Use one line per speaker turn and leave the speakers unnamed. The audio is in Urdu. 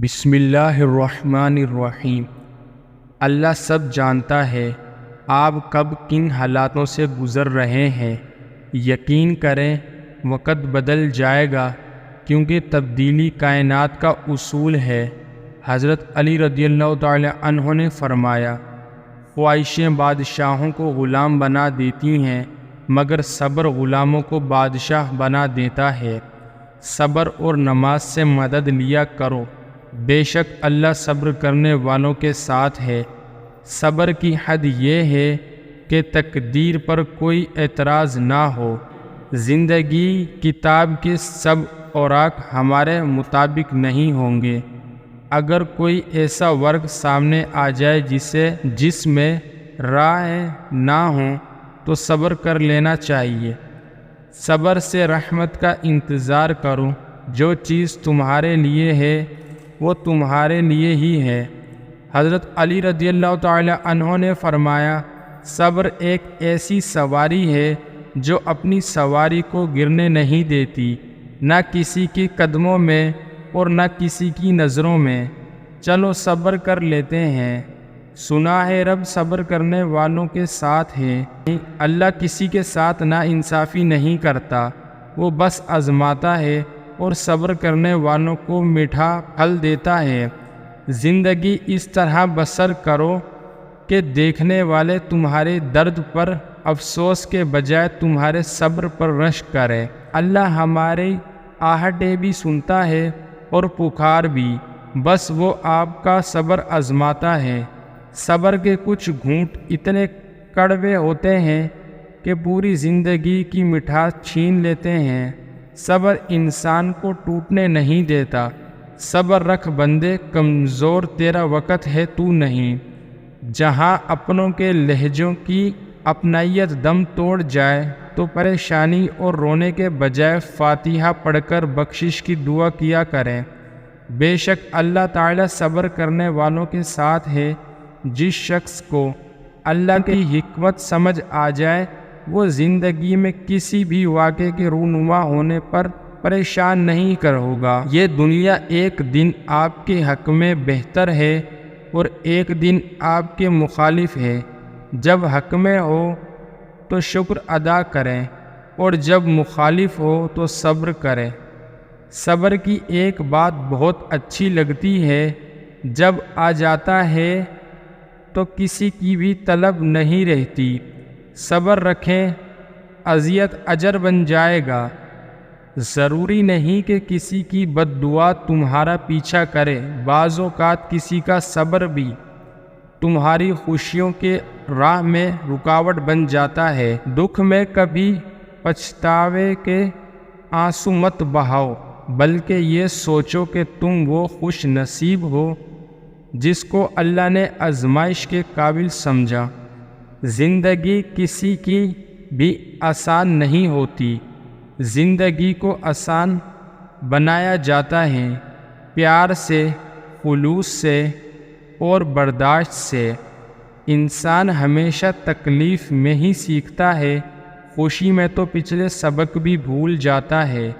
بسم اللہ الرحمن الرحیم۔ اللہ سب جانتا ہے آپ کب کن حالاتوں سے گزر رہے ہیں۔ یقین کریں وقت بدل جائے گا، کیونکہ تبدیلی کائنات کا اصول ہے۔ حضرت علی رضی اللہ تعالی عنہ نے فرمایا، خواہشیں بادشاہوں کو غلام بنا دیتی ہیں، مگر صبر غلاموں کو بادشاہ بنا دیتا ہے۔ صبر اور نماز سے مدد لیا کرو، بے شک اللہ صبر کرنے والوں کے ساتھ ہے۔ صبر کی حد یہ ہے کہ تقدیر پر کوئی اعتراض نہ ہو۔ زندگی کتاب کے سب اوراق ہمارے مطابق نہیں ہوں گے۔ اگر کوئی ایسا ورق سامنے آ جائے جس میں رائے نہ ہوں تو صبر کر لینا چاہیے۔ صبر سے رحمت کا انتظار کرو۔ جو چیز تمہارے لیے ہے وہ تمہارے لیے ہی ہے۔ حضرت علی رضی اللہ تعالی عنہ نے فرمایا، صبر ایک ایسی سواری ہے جو اپنی سواری کو گرنے نہیں دیتی، نہ کسی کے قدموں میں اور نہ کسی کی نظروں میں۔ چلو صبر کر لیتے ہیں، سنا ہے رب صبر کرنے والوں کے ساتھ ہے۔ اللہ کسی کے ساتھ ناانصافی نہیں کرتا، وہ بس آزماتا ہے اور صبر کرنے والوں کو میٹھا پھل دیتا ہے۔ زندگی اس طرح بسر کرو کہ دیکھنے والے تمہارے درد پر افسوس کے بجائے تمہارے صبر پر رشک کرے۔ اللہ ہماری آہٹیں بھی سنتا ہے اور پکار بھی، بس وہ آپ کا صبر آزماتا ہے۔ صبر کے کچھ گھونٹ اتنے کڑوے ہوتے ہیں کہ پوری زندگی کی مٹھاس چھین لیتے ہیں۔ صبر انسان کو ٹوٹنے نہیں دیتا۔ صبر رکھ بندے، کمزور تیرا وقت ہے تو نہیں۔ جہاں اپنوں کے لہجوں کی اپنائیت دم توڑ جائے تو پریشانی اور رونے کے بجائے فاتحہ پڑھ کر بخشش کی دعا کیا کریں۔ بے شک اللہ تعالی صبر کرنے والوں کے ساتھ ہے۔ جس شخص کو اللہ کی حکمت سمجھ آ جائے وہ زندگی میں کسی بھی واقعے کے رونما ہونے پر پریشان نہیں کر ہوگا۔ یہ دنیا ایک دن آپ کے حق میں بہتر ہے اور ایک دن آپ کے مخالف ہے۔ جب حق میں ہو تو شکر ادا کریں اور جب مخالف ہو تو صبر کریں۔ صبر کی ایک بات بہت اچھی لگتی ہے، جب آ جاتا ہے تو کسی کی بھی طلب نہیں رہتی۔ صبر رکھیں، اذیت اجر بن جائے گا۔ ضروری نہیں کہ کسی کی بد دعا تمہارا پیچھا کرے، بعض اوقات کسی کا صبر بھی تمہاری خوشیوں کے راہ میں رکاوٹ بن جاتا ہے۔ دکھ میں کبھی پچھتاوے کے آنسو مت بہاؤ، بلکہ یہ سوچو کہ تم وہ خوش نصیب ہو جس کو اللہ نے آزمائش کے قابل سمجھا۔ زندگی کسی کی بھی آسان نہیں ہوتی، زندگی کو آسان بنایا جاتا ہے پیار سے، خلوص سے اور برداشت سے۔ انسان ہمیشہ تکلیف میں ہی سیکھتا ہے، خوشی میں تو پچھلے سبق بھی بھول جاتا ہے۔